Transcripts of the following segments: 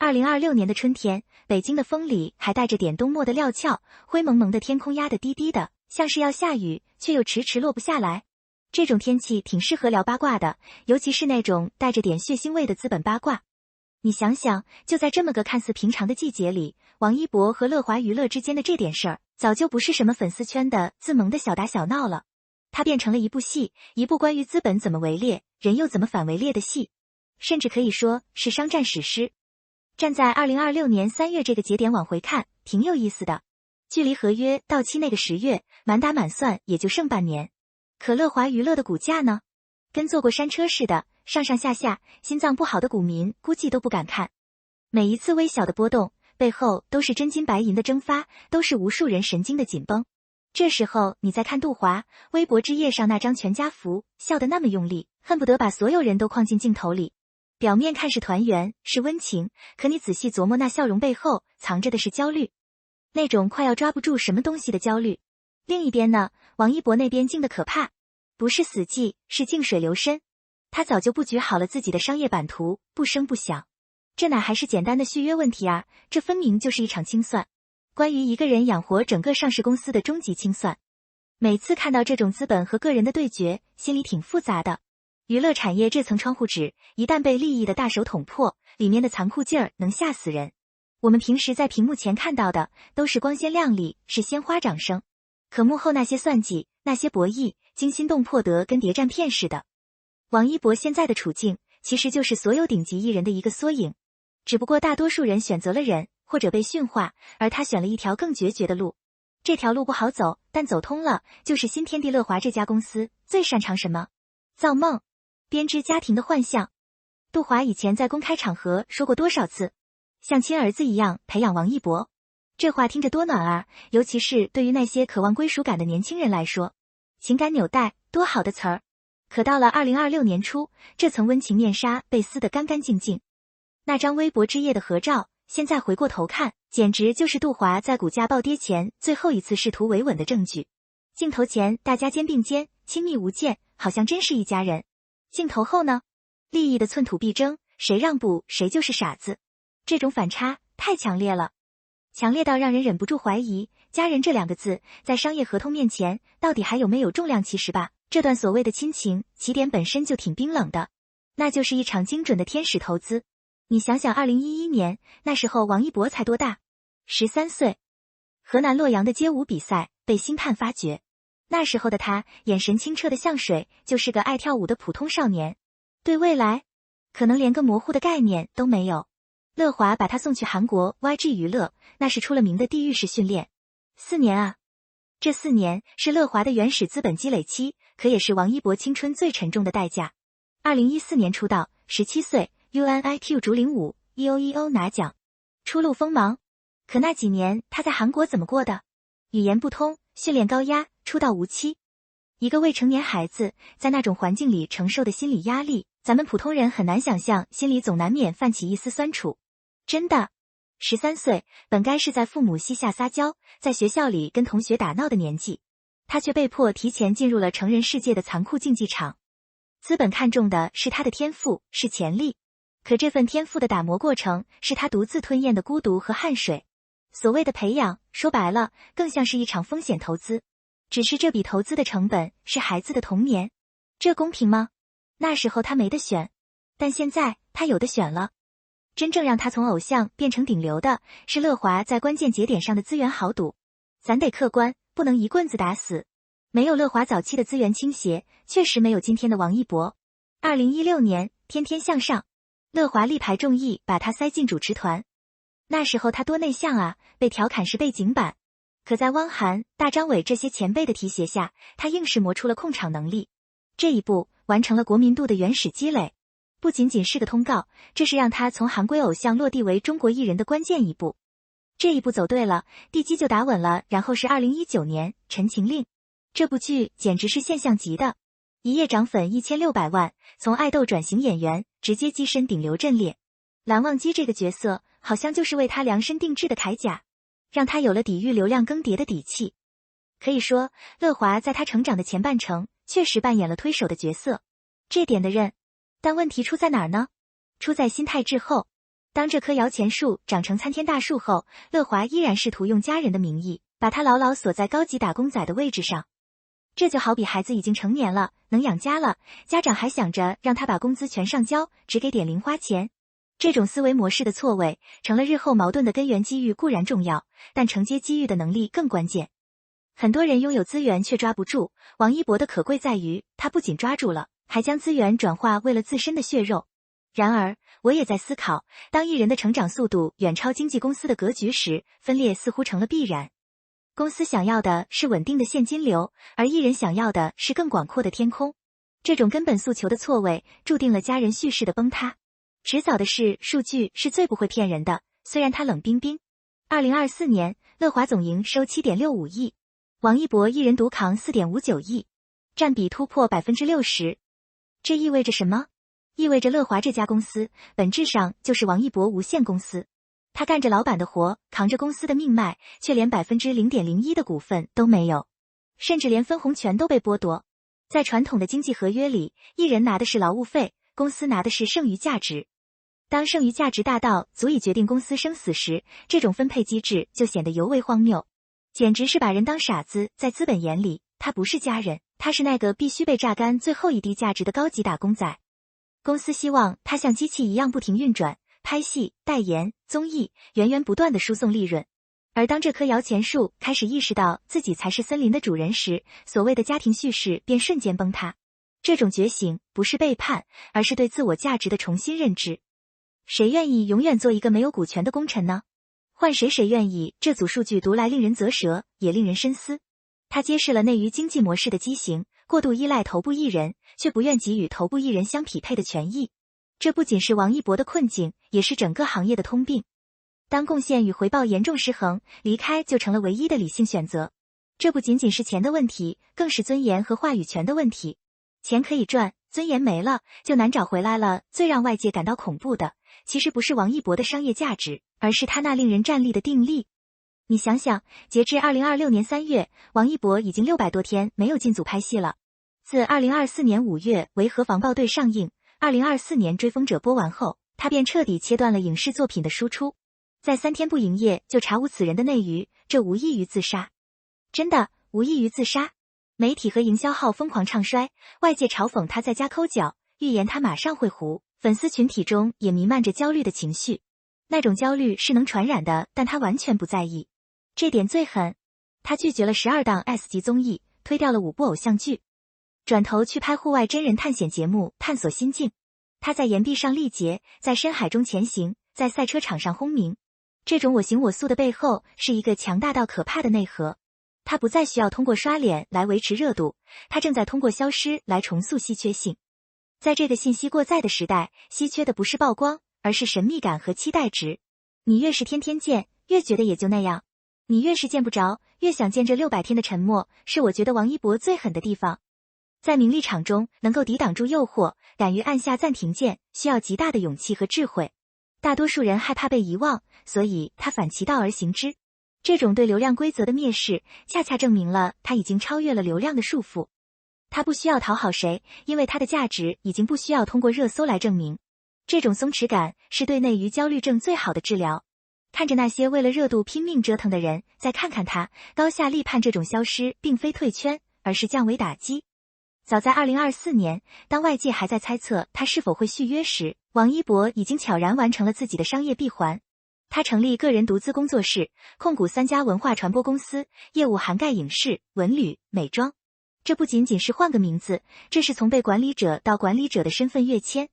2026年的春天，北京的风里还带着点冬末的料峭，灰蒙蒙的天空压得低低的，像是要下雨，却又迟迟落不下来。这种天气挺适合聊八卦的，尤其是那种带着点血腥味的资本八卦。你想想，就在这么个看似平常的季节里，王一博和乐华娱乐之间的这点事儿，早就不是什么粉丝圈的自萌的小打小闹了，它变成了一部戏，一部关于资本怎么围猎，人又怎么反围猎的戏，甚至可以说是商战史诗。站在2026年3月这个节点往回看，挺有意思的。距离合约到期那个10月，满打满算也就剩半年。可乐华娱乐的股价呢？跟坐过山车似的，上上下下，心脏不好的股民估计都不敢看。每一次微小的波动，背后都是真金白银的蒸发，都是无数人神经的紧绷。这时候你再看杜华微博之夜上那张全家福，笑得那么用力，恨不得把所有人都框进镜头里。表面看是团圆，是温情，可你仔细琢磨那笑容背后藏着的是焦虑，那种快要抓不住什么东西的焦虑。另一边呢，王一博那边静得可怕，不是死寂，是静水流深。他早就布局好了自己的商业版图，不声不响。这哪还是简单的续约问题啊，这分明就是一场清算，关于一个人养活整个上市公司的终极清算。每次看到这种资本和个人的对决，心里挺复杂的。娱乐产业这层窗户纸，一旦被利益的大手捅破，里面的残酷劲儿能吓死人。我们平时在屏幕前看到的都是光鲜亮丽，是鲜花掌声，可幕后那些算计，那些博弈，惊心动魄得跟谍战片似的。王一博现在的处境，其实就是所有顶级艺人的一个缩影，只不过大多数人选择了忍，或者被驯化，而他选了一条更决绝的路。这条路不好走，但走通了，就是新天地乐华这家公司最擅长什么？造梦，编织家庭的幻象。杜华以前在公开场合说过多少次，像亲儿子一样培养王一博。这话听着多暖啊，尤其是对于那些渴望归属感的年轻人来说，情感纽带，多好的词儿。可到了2026年初，这层温情面纱被撕得干干净净。那张微博之夜的合照，现在回过头看，简直就是杜华在股价暴跌前最后一次试图维稳的证据。镜头前大家肩并肩，亲密无间，好像真是一家人。镜头后呢？利益的寸土必争，谁让步谁就是傻子。这种反差太强烈了，强烈到让人忍不住怀疑，家人这2个字在商业合同面前到底还有没有重量？其实吧，这段所谓的亲情起点本身就挺冰冷的，那就是一场精准的天使投资。你想想2011年，那时候王一博才多大？13岁。河南洛阳的街舞比赛被星探发掘，那时候的他眼神清澈的像水，就是个爱跳舞的普通少年，对未来可能连个模糊的概念都没有。乐华把他送去韩国 YG 娱乐，那是出了名的地狱式训练，4年啊。这4年是乐华的原始资本积累期，可也是王一博青春最沉重的代价。2014年出道，17岁 UNIQ 竹领舞 EOEO 拿奖，初露锋芒。可那几年他在韩国怎么过的？语言不通，训练高压，出道无期。一个未成年孩子在那种环境里承受的心理压力，咱们普通人很难想象，心里总难免泛起一丝酸楚。真的，13岁本该是在父母膝下撒娇，在学校里跟同学打闹的年纪，他却被迫提前进入了成人世界的残酷竞技场。资本看重的是他的天赋，是潜力，可这份天赋的打磨过程是他独自吞咽的孤独和汗水。所谓的培养，说白了更像是一场风险投资，只是这笔投资的成本是孩子的童年。这公平吗？那时候他没得选，但现在他有的选了。真正让他从偶像变成顶流的是乐华在关键节点上的资源豪赌。咱得客观，不能一棍子打死。没有乐华早期的资源倾斜，确实没有今天的王一博。2016年，天天向上，乐华力排众议把他塞进主持团。那时候他多内向啊，被调侃是背景板。可在汪涵、大张伟这些前辈的提携下，他硬是磨出了控场能力。这一步完成了国民度的原始积累，不仅仅是个通告，这是让他从韩归偶像落地为中国艺人的关键一步。这一步走对了，地基就打稳了。然后是2019年《陈情令》，这部剧简直是现象级的，一夜涨粉1600万，从爱豆转型演员，直接跻身顶流阵列。蓝忘机这个角色好像就是为他量身定制的铠甲，让他有了抵御流量更迭的底气。可以说，乐华在他成长的前半程确实扮演了推手的角色，这点的认。但问题出在哪儿呢？出在心态滞后。当这棵摇钱树长成参天大树后，乐华依然试图用家人的名义，把他牢牢锁在高级打工仔的位置上。这就好比孩子已经成年了，能养家了，家长还想着让他把工资全上交，只给点零花钱。这种思维模式的错位，成了日后矛盾的根源。机遇固然重要，但承接机遇的能力更关键。很多人拥有资源却抓不住，王一博的可贵在于，他不仅抓住了，还将资源转化为了自身的血肉。然而，我也在思考，当艺人的成长速度远超经纪公司的格局时，分裂似乎成了必然。公司想要的是稳定的现金流，而艺人想要的是更广阔的天空。这种根本诉求的错位，注定了家人叙事的崩塌。迟早的事，数据是最不会骗人的，虽然它冷冰冰。2024年，乐华总营收7.65亿，王一博一人独扛4.59亿，占比突破60%。这意味着什么？意味着乐华这家公司本质上就是王一博无限公司。他干着老板的活，扛着公司的命脉，却连0.01%的股份都没有，甚至连分红权都被剥夺。在传统的经济合约里，艺人拿的是劳务费，公司拿的是剩余价值。当剩余价值大到足以决定公司生死时，这种分配机制就显得尤为荒谬，简直是把人当傻子。在资本眼里，他不是家人，他是那个必须被榨干最后一滴价值的高级打工仔。公司希望他像机器一样不停运转，拍戏、代言、综艺，源源不断的输送利润。而当这棵摇钱树开始意识到自己才是森林的主人时，所谓的家庭叙事便瞬间崩塌。这种觉醒不是背叛，而是对自我价值的重新认知。谁愿意永远做一个没有股权的功臣呢？换谁愿意？这组数据读来令人啧舌，也令人深思。它揭示了内娱经济模式的畸形，过度依赖头部艺人，却不愿给予头部艺人相匹配的权益。这不仅是王一博的困境，也是整个行业的通病。当贡献与回报严重失衡，离开就成了唯一的理性选择。这不仅仅是钱的问题，更是尊严和话语权的问题。钱可以赚，尊严没了，就难找回来了。最让外界感到恐怖的，其实不是王一博的商业价值，而是他那令人战栗的定力。你想想，截至2026年3月，王一博已经600多天没有进组拍戏了。自2024年5月《维和防暴队》上映，2024年《追风者》播完后，他便彻底切断了影视作品的输出。在3天不营业就查无此人的内娱，这无异于自杀。真的，无异于自杀。媒体和营销号疯狂唱衰，外界嘲讽他在家抠脚，预言他马上会糊。粉丝群体中也弥漫着焦虑的情绪，那种焦虑是能传染的，但他完全不在意。这点最狠，他拒绝了12档 S 级综艺，推掉了5部偶像剧，转头去拍户外真人探险节目，探索心境。他在岩壁上历劫，在深海中前行，在赛车场上轰鸣。这种我行我素的背后，是一个强大到可怕的内核。他不再需要通过刷脸来维持热度，他正在通过消失来重塑稀缺性。在这个信息过载的时代，稀缺的不是曝光，而是神秘感和期待值。你越是天天见，越觉得也就那样；你越是见不着，越想见这600天的沉默。是我觉得王一博最狠的地方。在名利场中，能够抵挡住诱惑，敢于按下暂停键，需要极大的勇气和智慧。大多数人害怕被遗忘，所以他反其道而行之。这种对流量规则的蔑视，恰恰证明了他已经超越了流量的束缚。他不需要讨好谁，因为他的价值已经不需要通过热搜来证明。这种松弛感是对内娱焦虑症最好的治疗。看着那些为了热度拼命折腾的人，再看看他，高下立判。这种消失并非退圈，而是降维打击。早在2024年，当外界还在猜测他是否会续约时，王一博已经悄然完成了自己的商业闭环。他成立个人独资工作室，控股3家文化传播公司，业务涵盖影视、文旅、美妆。这不仅仅是换个名字，这是从被管理者到管理者的身份跃迁。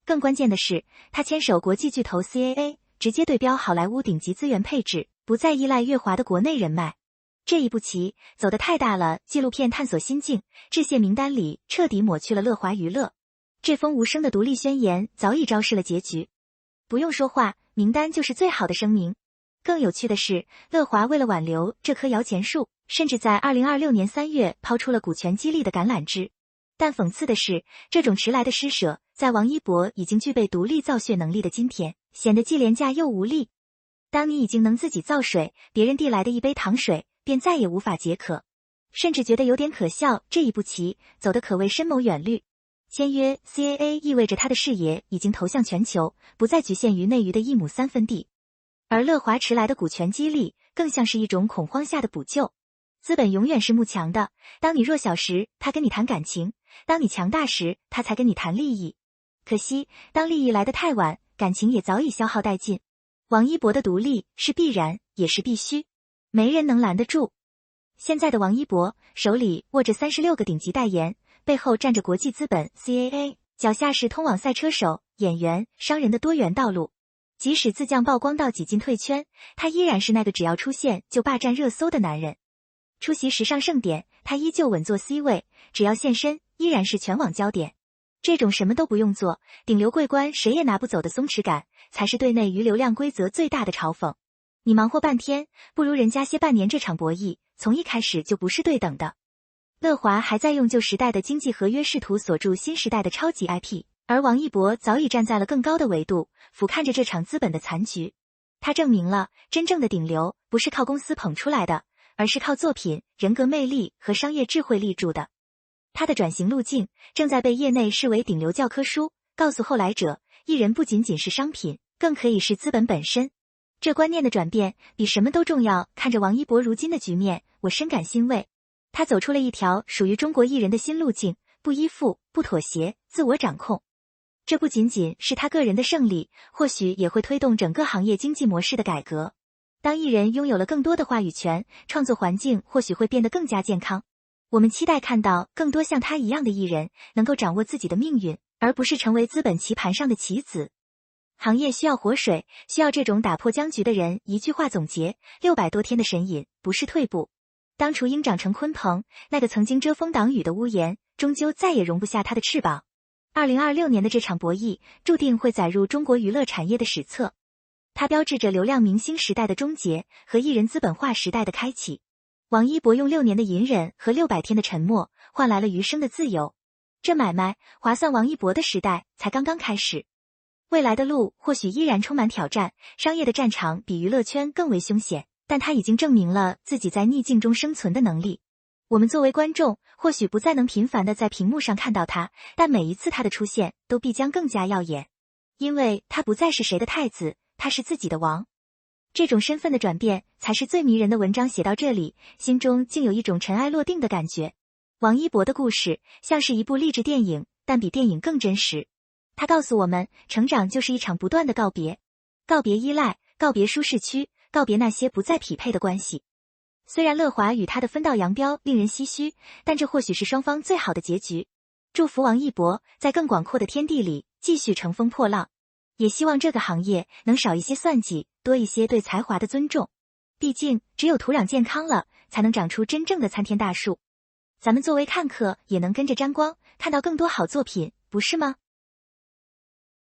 更关键的是，他牵手国际巨头 CAA， 直接对标好莱坞顶级资源配置，不再依赖乐华的国内人脉。这一步棋走得太大了，纪录片探索心境，致谢名单里彻底抹去了乐华娱乐。这封无声的独立宣言早已昭示了结局。不用说话，名单就是最好的声明。更有趣的是，乐华为了挽留这棵摇钱树，甚至在2026年3月抛出了股权激励的橄榄枝。但讽刺的是，这种迟来的施舍，在王一博已经具备独立造血能力的今天，显得既廉价又无力。当你已经能自己造水，别人递来的一杯糖水便再也无法解渴，甚至觉得有点可笑。这一步棋走得可谓深谋远虑。签约 CAA 意味着他的视野已经投向全球，不再局限于内娱的1亩3分地。而乐华迟来的股权激励，更像是一种恐慌下的补救。资本永远是慕强的，当你弱小时，他跟你谈感情；当你强大时，他才跟你谈利益。可惜，当利益来得太晚，感情也早已消耗殆尽。王一博的独立是必然，也是必须，没人能拦得住。现在的王一博手里握着36个顶级代言，背后站着国际资本 CAA， 脚下是通往赛车手、演员、商人的多元道路。即使自降曝光到几近退圈，他依然是那个只要出现就霸占热搜的男人。出席时尚盛典，他依旧稳坐 C 位，只要现身，依然是全网焦点。这种什么都不用做，顶流桂冠谁也拿不走的松弛感，才是对内娱流量规则最大的嘲讽。你忙活半天，不如人家歇半年，这场博弈从一开始就不是对等的。乐华还在用旧时代的经济合约试图锁住新时代的超级 IP， 而王一博早已站在了更高的维度，俯瞰着这场资本的残局。他证明了，真正的顶流不是靠公司捧出来的，而是靠作品、人格魅力和商业智慧立住的。他的转型路径正在被业内视为顶流教科书，告诉后来者，艺人不仅仅是商品，更可以是资本本身。这观念的转变比什么都重要。看着王一博如今的局面，我深感欣慰。他走出了一条属于中国艺人的新路径，不依附，不妥协，自我掌控。这不仅仅是他个人的胜利，或许也会推动整个行业经济模式的改革。当艺人拥有了更多的话语权，创作环境或许会变得更加健康。我们期待看到更多像他一样的艺人能够掌握自己的命运，而不是成为资本棋盘上的棋子。行业需要活水，需要这种打破僵局的人。一句话总结，600多天的神隐不是退步。当雏鹰长成鲲鹏，那个曾经遮风挡雨的屋檐，终究再也容不下它的翅膀。2026年的这场博弈，注定会载入中国娱乐产业的史册。它标志着流量明星时代的终结和艺人资本化时代的开启。王一博用6年的隐忍和600天的沉默，换来了余生的自由。这买卖划算，王一博的时代才刚刚开始。未来的路或许依然充满挑战，商业的战场比娱乐圈更为凶险，但他已经证明了自己在逆境中生存的能力。我们作为观众，或许不再能频繁地在屏幕上看到他，但每一次他的出现都必将更加耀眼，因为他不再是谁的太子，他是自己的王。这种身份的转变才是最迷人的。文章写到这里，心中竟有一种尘埃落定的感觉。王一博的故事像是一部励志电影，但比电影更真实。他告诉我们，成长就是一场不断的告别，告别依赖，告别舒适区，告别那些不再匹配的关系。虽然乐华与他的分道扬镳令人唏嘘，但这或许是双方最好的结局。祝福王一博在更广阔的天地里继续乘风破浪，也希望这个行业能少一些算计，多一些对才华的尊重。毕竟只有土壤健康了，才能长出真正的参天大树。咱们作为看客也能跟着沾光，看到更多好作品，不是吗？